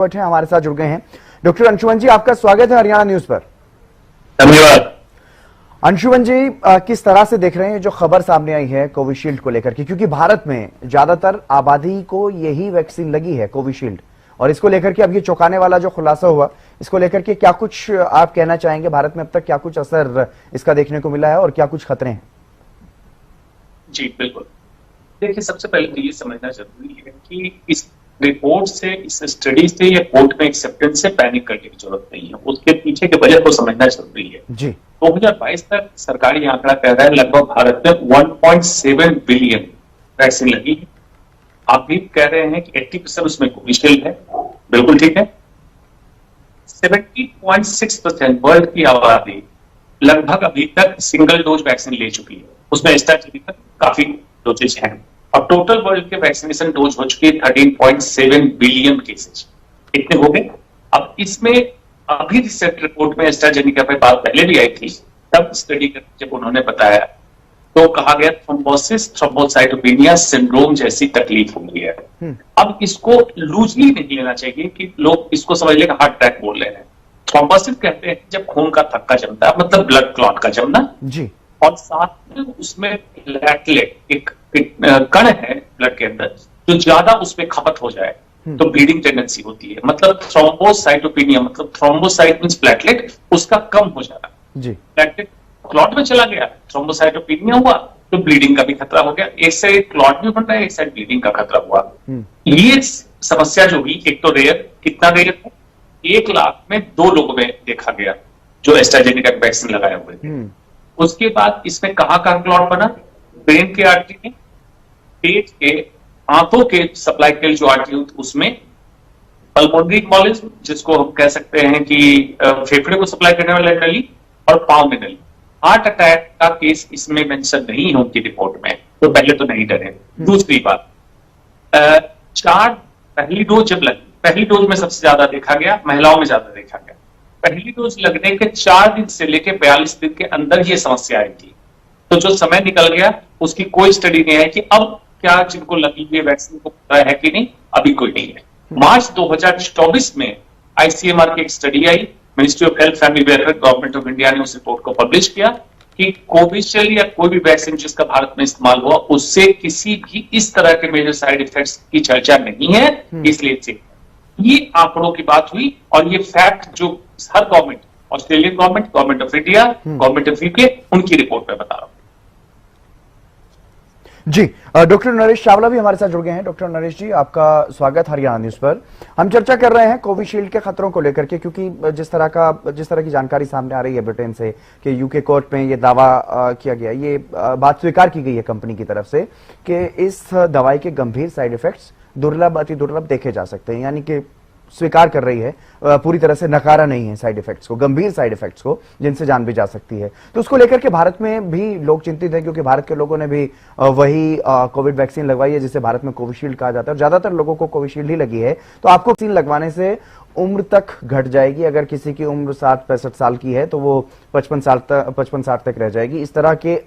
हमारे साथ जुड़ गए हैं डॉक्टर अंशुमन जी। आपका स्वागत है हरियाणा न्यूज पर। धन्यवाद। अंशुमन जी, किस तरह से देख रहे हैं जो खबर सामने आई है कोविशील्ड को लेकर के, क्योंकि भारत में ज्यादातर आबादी को यही वैक्सीन लगी है कोविशील्ड, और इसको लेकर के अब ये चौंकाने वाला जो खुलासा हुआ, इसको लेकर के क्या कुछ आप कहना चाहेंगे? भारत में अब तक क्या कुछ असर इसका देखने को मिला है और क्या कुछ खतरे हैं? जी बिल्कुल, देखिए सबसे पहले तो ये समझना जरूरी है कि इस रिपोर्ट से, इस स्टडी से या कोर्ट में एक्सेप्टेंस से पैनिक करने की जरूरत नहीं है। उसके पीछे के वजह को समझना जरूरी है। जी 2022 तक सरकारी आंकड़ा कह रहा है लगभग भारत में 1.7 बिलियन वैक्सीन लगी है। आप भी कह रहे हैं कि 80% उसमें कोविशील्ड है, बिल्कुल ठीक है। 70.6% वर्ल्ड की आबादी लगभग अभी तक सिंगल डोज वैक्सीन ले चुकी है। उसमें एस्ट्राजेनेका काफी डोजेज हैं और टोटल वर्ल्ड के वैक्सीनेशन डोज हो चुके 13.7 बिलियन केसेज, इतने हो गए। अब इसमें अभी रिसेंट रिपोर्ट में एस्ट्राजेनेका पे बात पहले भी आई थी, तब स्टडी करके जब उन्होंने बताया तो कहा गया थ्रोम्बोसिस थ्रोम्बोसाइटोपेनिया सिंड्रोम जैसी तकलीफ हो गई है। अब इसको लूजली नहीं लेना चाहिए कि लोग इसको समझ लें हार्ट अटैक बोल रहे हैं। थ्रोम्बोसिस कहते हैं जब खून का थक्का जमता है, मतलब ब्लड क्लॉट का जमना जी, और साथ में उसमें प्लेटलेट एक कण है ब्लड के अंदर जो ज्यादा उसमें खपत हो जाए तो ब्लीडिंग टेंडेंसी होती है। मतलब थ्रोम्बोसाइटोपेनिया, मतलब थ्रोम्बोसाइट मींस प्लेटलेट, उसका कम हो जाना जी। प्लेटलेट क्लॉट में चला गया, थ्रोम्बोसाइटोपेनिया हुआ तो ब्लीडिंग का भी खतरा हो गया। एक साइड क्लॉट भी बन रहा है, एक साइड ब्लीडिंग का खतरा हुआ। ये समस्या जो हुई, एक तो रेयर, कितना रेयर है, 1 लाख में 2 लोगों में देखा गया जो एस्ट्राजेनेका वैक्सीन लगाए हुए थे। उसके बाद इसमें कहां क्लॉट बना? ब्रेन के आर्टरी में, पेट के, आंतों के सप्लाई के जो आर्टरी उसमें, पल्मोनरी कॉलेज जिसको हम कह सकते हैं कि फेफड़े को सप्लाई करने वाला नली, और पांव में नली। हार्ट अटैक का केस इसमें मेंशन नहीं है उनकी रिपोर्ट में, तो पहले तो नहीं डरे। दूसरी बात, 4 पहली डोज जब लगी, पहली डोज में सबसे ज्यादा देखा गया, महिलाओं में ज्यादा देखा गया। पहली डोज लगने के 4 दिन से लेकर 42 दिन के अंदर ये समस्या आई थी। तो जो समय निकल गया उसकी कोई स्टडी नहीं है कि अब क्या जिनको लगी हुई वैक्सीन को पता है कि नहीं, अभी कोई नहीं है। मार्च 2024 में आईसीएमआर की एक study I, ministry of health family welfare, government of India ने उस रिपोर्ट को पब्लिश किया कि कोविशील्ड या कोई भी वैक्सीन जिसका भारत में इस्तेमाल हुआ उससे किसी भी इस तरह के मेजर साइड इफेक्ट्स की चर्चा नहीं है। इसलिए ये आंकड़ों की बात हुई और ये फैक्ट जो हर government, Australian government, government of India, government of UK, उनकी रिपोर्ट में बता रहा हूं जी। डॉक्टर नरेश चावला भी हमारे साथ जुड़ गए हैं। डॉक्टर नरेश जी, आपका स्वागत हरियाणा न्यूज पर। हम चर्चा कर रहे हैं कोविशील्ड के खतरों को लेकर के, क्योंकि जिस तरह की जानकारी सामने आ रही है ब्रिटेन से कि यूके कोर्ट में ये दावा किया गया, ये बात स्वीकार की गई है कंपनी की तरफ से कि इस दवाई के गंभीर साइड इफेक्ट्स दुर्लभ, अति दुर्लभ देखे जा सकते हैं। यानी कि स्वीकार कर रही है, पूरी तरह से नकारा नहीं है साइड इफेक्ट्स को, गंभीर साइड इफेक्ट्स को, जिनसे जान भी जा सकती है। तो उसको लेकर के भारत में भी लोग चिंतित हैं, क्योंकि भारत के लोगों ने भी वही कोविड वैक्सीन लगवाई है जिसे भारत में कोविशील्ड कहा जाता है, और ज्यादातर लोगों को कोविशील्ड ही लगी है। तो आपको वैक्सीन लगवाने से उम्र तक घट जाएगी, अगर किसी की उम्र 60-65 साल की है तो वो 55-60 तक रह जाएगी। इस तरह के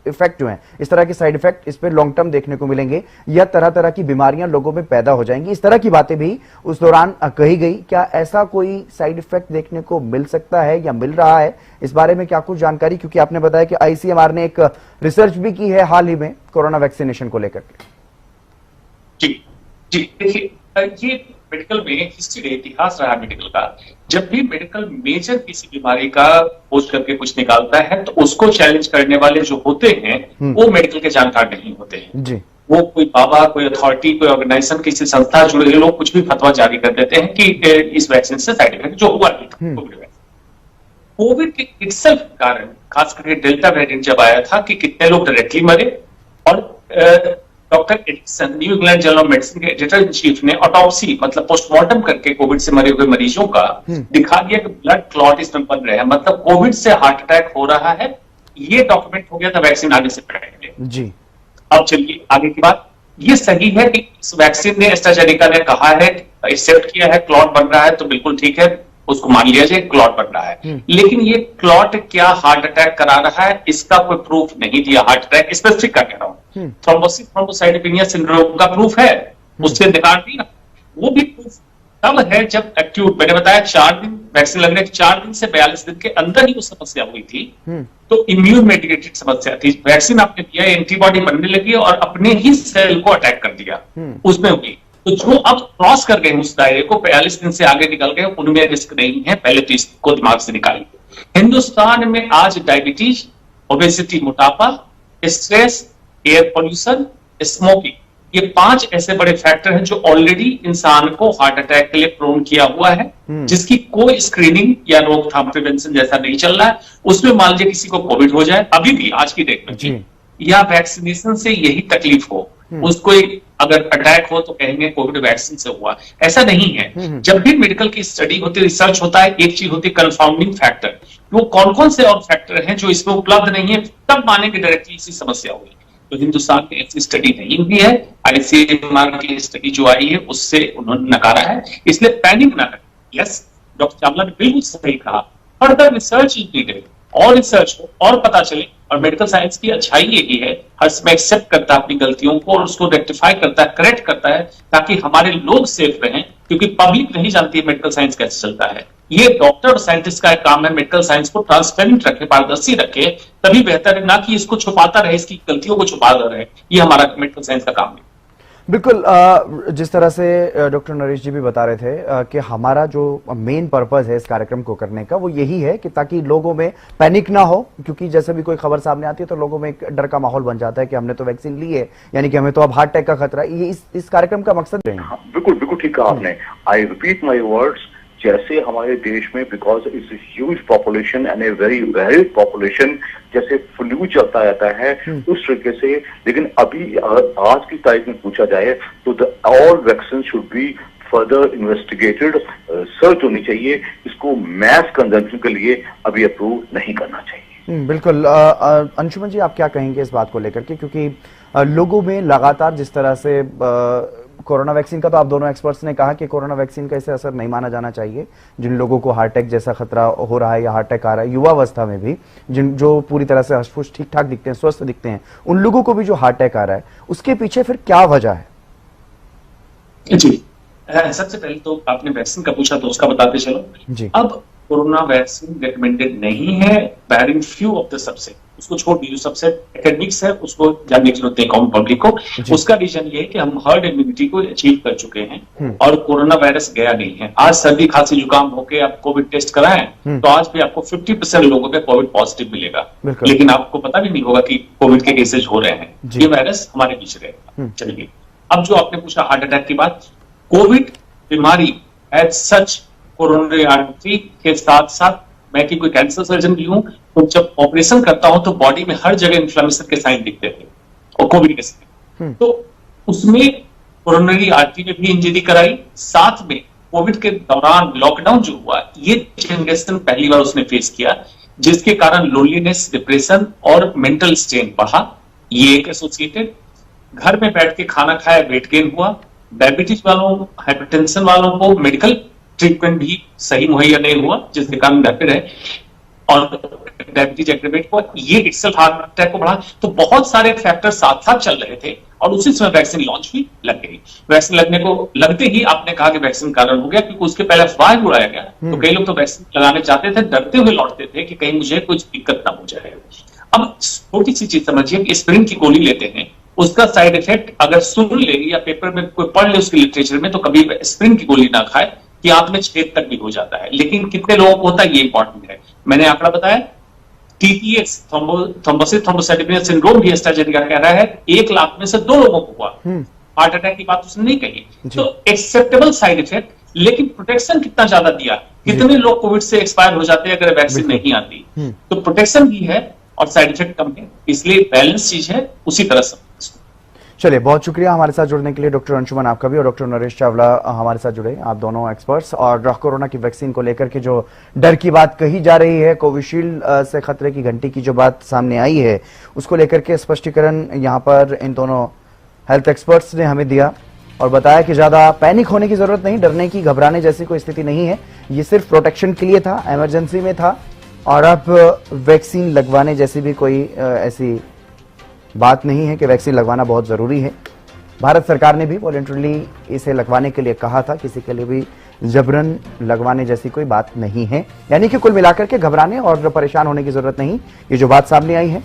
इफेक्ट जो हैं, इस तरह के साइड इफेक्ट इस पे लॉन्ग टर्म देखने को मिलेंगे, या तरह तरह की बीमारियां लोगों में पैदा हो जाएंगी। इस तरह की बातें भी उस दौरान कही गई। क्या ऐसा कोई साइड इफेक्ट देखने को मिल सकता है या मिल रहा है? इस बारे में क्या कुछ जानकारी, क्योंकि आपने बताया कि आईसीएमआर ने एक रिसर्च भी की है हाल ही में कोरोना वैक्सीनेशन को लेकर के। जी जी, देखिए ये मेडिकल में हिस्ट्री, इतिहास रहा मेडिकल का। जब भी मेडिकल मेजर किसी बीमारी का खोज करके कुछ निकालता है तो उसको चैलेंज करने वाले जो होते हैं वो मेडिकल के जानकार नहीं होते हैं जी। वो कोई बाबा, कोई अथॉरिटी, कोई ऑर्गेनाइजेशन, किसी संस्था जुड़े हुए लोग कुछ भी फतवा जारी कर देते हैं कि इस वैक्सीन से साइड इफेक्ट जो हुआ कोविड के इटसेल्फ कारण, खास करके डेल्टा वेरिएंट जब आया था कि कितने लोग डायरेक्टली मरे, और doctor addiction, new England journal of medicine के एडिटर इन चीफ ने ऑटोप्सी, मतलब पोस्टमार्टम करके कोविड से मरे हुए मरीजों का दिखा दिया कि ब्लड क्लॉट इसमें बन रहे हैं, मतलब कोविड से हार्ट अटैक हो रहा है। ये डॉक्यूमेंट हो गया था वैक्सीन आने से पहले जी। अब चलिए आगे की बात। ये सही है कि इस वैक्सीन ने, एस्ट्राजेनेका ने कहा है, एक्सेप्ट किया है, क्लॉट बन रहा है, तो बिल्कुल ठीक है, उसको मान लिया जाए क्लॉट बन रहा है। लेकिन ये क्लॉट क्या हार्ट अटैक करा रहा है, इसका कोई प्रूफ नहीं दिया। हार्ट अटैक स्पेसिफिक का कह रहा हूं, थ्रोम्बोसिस थ्रोम्बोसाइटोपेनिया सिंड्रोम का प्रूफ है, उससे निकाल दी ना, वो भी प्रूफ तब है जब एक्यूट, मैंने बताया 4 दिन वैक्सीन लगने के 4 दिन से 42 दिन के अंदर ही वो समस्या हुई थी। तो इम्यून मेडिकेटेड समस्या थी, वैक्सीन आपने दिया, एंटीबॉडी बनने लगी और अपने ही सेल को अटैक कर दिया, उसमें हुई। तो जो अब क्रॉस कर गए उस दायरे को, 42 दिन से आगे निकल गए, उनमें रिस्क नहीं है, पहले तो इसको दिमाग से निकालिए। हिंदुस्तान में आज डायबिटीज, ओबेसिटी मोटापा, स्ट्रेस, एयर पोल्यूशन, स्मोकिंग, ये 5 ऐसे बड़े फैक्टर हैं जो ऑलरेडी इंसान को हार्ट अटैक के लिए प्रोन किया हुआ है, जिसकी कोई स्क्रीनिंग या रोकथाम प्रिवेंशन जैसा नहीं चल रहा है। उसमें मान लीजिए किसी को कोविड हो जाए अभी भी, आज की डेट में भी, या वैक्सीनेशन से यही तकलीफ हो, उसको अगर अटैक हो तो कहेंगे कोविड वैक्सीन से हुआ, ऐसा नहीं है। जब भी मेडिकल की स्टडी होती है, रिसर्च होता है, एक चीज होती है कंफाउंडिंग फैक्टर, वो कौन कौन से और फैक्टर हैं जो इसमें उपलब्ध नहीं है, तब मानेंगे डायरेक्टली इसी समस्या हुई। तो हिंदुस्तान में ऐसी स्टडी नहीं हुई है, आईसीएमआर की स्टडी जो आई है उससे उन्होंने नकारा है, इसलिए पैनिक ना करें। यस, डॉक्टर चावला ने बिल्कुल सही कहा, फर्दर रिसर्च इज नीडेड, और रिसर्च हो और पता चले। और मेडिकल साइंस की अच्छाई यही है, हर समय एक्सेप्ट करता है अपनी गलतियों को और उसको रेक्टिफाई करता है, करेक्ट करता है, ताकि हमारे लोग सेफ रहें, क्योंकि पब्लिक नहीं जानती है मेडिकल साइंस कैसे चलता है। ये डॉक्टर और साइंटिस्ट का काम है मेडिकल साइंस को ट्रांसपेरेंट रखे, पारदर्शी रखे, तभी बेहतर है, ना कि इसको छुपाता रहे, इसकी गलतियों को छुपाता रहे। ये हमारा मेडिकल साइंस का काम है। बिल्कुल, जिस तरह से डॉक्टर नरेश जी भी बता रहे थे कि हमारा जो मेन पर्पस है इस कार्यक्रम को करने का वो यही है कि ताकि लोगों में पैनिक ना हो, क्योंकि जैसे भी कोई खबर सामने आती है तो लोगों में एक डर का माहौल बन जाता है कि हमने तो वैक्सीन ली है, यानी कि हमें तो अब हार्ट अटैक का खतरा है। ये इस कार्यक्रम का मकसद है। बिल्कुल बिल्कुल ठीक कहा आपने। आई रिपीट माई वर्ड्स, जैसे हमारे देश में because it's huge population and a very very population, जैसे फ्लू चलता रहता है उस तरीके से, लेकिन अभी आज की तारीख में पूछा जाए तो all vaccine should be further investigated, search होनी चाहिए, इसको मैस कंजम्पशन के लिए अभी अप्रूव नहीं करना चाहिए। बिल्कुल, अंशुमन जी आप क्या कहेंगे इस बात को लेकर के, क्योंकि लोगों में लगातार जिस तरह से कोरोना वैक्सीन का, तो आप दोनों एक्सपर्ट्स ने कहा कि कोरोना वैक्सीन का इसे असर नहीं माना जाना चाहिए। जिन लोगों को हार्ट अटैक जैसा खतरा हो रहा है या हार्ट अटैक आ रहा है युवावस्था में भी, जो पूरी तरह से हष्ट ठीक ठाक दिखते हैं, स्वस्थ दिखते हैं, उन लोगों को भी जो हार्ट अटैक आ रहा है, उसके पीछे फिर क्या वजह है? जी, सबसे पहले तो आपने वैक्सीन का पूछा तो उसका बताते चलो जी। अब कोरोना वैक्सीन रिकमेंडेड नहीं है, bearing few of the subset, उसको छोड़ दीजिए, सबसेट एकेडमिक्स है, उसको जानने की जरूरत नहीं कॉमन पब्लिक को। उसका रीजन ये है कि हम हर्ड इम्यूनिटी को अचीव कर चुके हैं और कोरोना वायरस गया नहीं है। आज सर्दी खांसी जुकाम होके आप कोविड टेस्ट कराएं तो आज भी आपको 50% लोगों पे कोविड पॉजिटिव मिलेगा, लेकिन आपको पता भी नहीं होगा कि कोविड के केसेज हो रहे हैं, ये वायरस हमारे बीच रहेगा। चलिए, अब जो आपने पूछा हार्ट अटैक की बात, कोविड बीमारी एज सच कोरोनरी आर्टरी के साथ साथ, मैं कि कोई कैंसर सर्जन भी हूं, तो जब ऑपरेशन करता हूं तो बॉडी में हर जगह इन्फ्लेमेशन के साइन दिखते थे और कोविड के साइन, तो उसमें कोरोनरी आर्टरी में भी इंजरी कराई, साथ में कोविड के दौरान लॉकडाउन जो हुआ, ये जनरेशन पहली बार उसने फेस किया, जिसके कारण लोनलीनेस, डिप्रेशन और मेंटल स्ट्रेन बढ़ा। ये एक एसोसिएटेड, घर में बैठ के खाना खाया, वेट गेन हुआ, डायबिटीज वालों, हाइपरटेंशन वालों को मेडिकल ट्रीटमेंट भी सही मुहैया नहीं हुआ, जिसके कारण रैपिड है और डायबिटीज एग्रीवेट हुआ, ये इटसेल्फ हार्ट अटैक को बढ़ा। तो बहुत सारे फैक्टर साथ साथ चल रहे थे और उसी समय वैक्सीन लॉन्च भी लग गई। वैक्सीन लगने को लगते ही आपने कहा कि वैक्सीन कारण हो गया, क्योंकि उसके पहले अफवाह उड़ाया गया, तो कई लोग तो वैक्सीन लगाने चाहते थे, डरते हुए लौटते थे कि कहीं मुझे कुछ दिक्कत ना हो जाए। अब छोटी सी चीज समझिए कि एस्पिरिन की गोली लेते हैं, उसका साइड इफेक्ट अगर सुन ले या पेपर में कोई पढ़ ले उसके लिटरेचर में, तो कभी एस्पिरिन की गोली ना खाए कि आंत में छेद तक भी हो जाता है, लेकिन कितने लोगों को होता है ये इंपॉर्टेंट है। मैंने आंकड़ा बताया, TTS थ्रोम्बोसिस थ्रोम्बोसाइटोपेनिया सिंड्रोम भी एस्ट्राजेनेका कह रहा है 1 लाख में से 2 लोगों को हुआ। हार्ट अटैक की बात उसने नहीं कही, तो एक्सेप्टेबल साइड इफेक्ट, लेकिन प्रोटेक्शन कितना ज्यादा दिया, कितने लोग कोविड से एक्सपायर हो जाते हैं अगर वैक्सीन नहीं आती, तो प्रोटेक्शन भी है और साइड इफेक्ट कम है, इसलिए बैलेंस चीज है, उसी तरह से। चलिए, बहुत शुक्रिया हमारे साथ जुड़ने के लिए डॉक्टर अंशुमन आपका भी, और डॉक्टर नरेश चावला हमारे साथ जुड़े, आप दोनों एक्सपर्ट्स। और कोरोना की वैक्सीन को लेकर के जो डर की बात कही जा रही है, कोविशील्ड से खतरे की घंटी की जो बात सामने आई है, उसको लेकर के स्पष्टीकरण यहाँ पर इन दोनों हेल्थ एक्सपर्ट्स ने हमें दिया और बताया कि ज्यादा पैनिक होने की जरूरत नहीं, डरने की, घबराने जैसी कोई स्थिति नहीं है, ये सिर्फ प्रोटेक्शन के लिए था, इमरजेंसी में था, और अब वैक्सीन लगवाने जैसी भी कोई ऐसी बात नहीं है कि वैक्सीन लगवाना बहुत जरूरी है। भारत सरकार ने भी वॉलंटरली इसे लगवाने के लिए कहा था, किसी के लिए भी जबरन लगवाने जैसी कोई बात नहीं है, यानी कि कुल मिलाकर के घबराने और परेशान होने की जरूरत नहीं। ये जो बात सामने आई है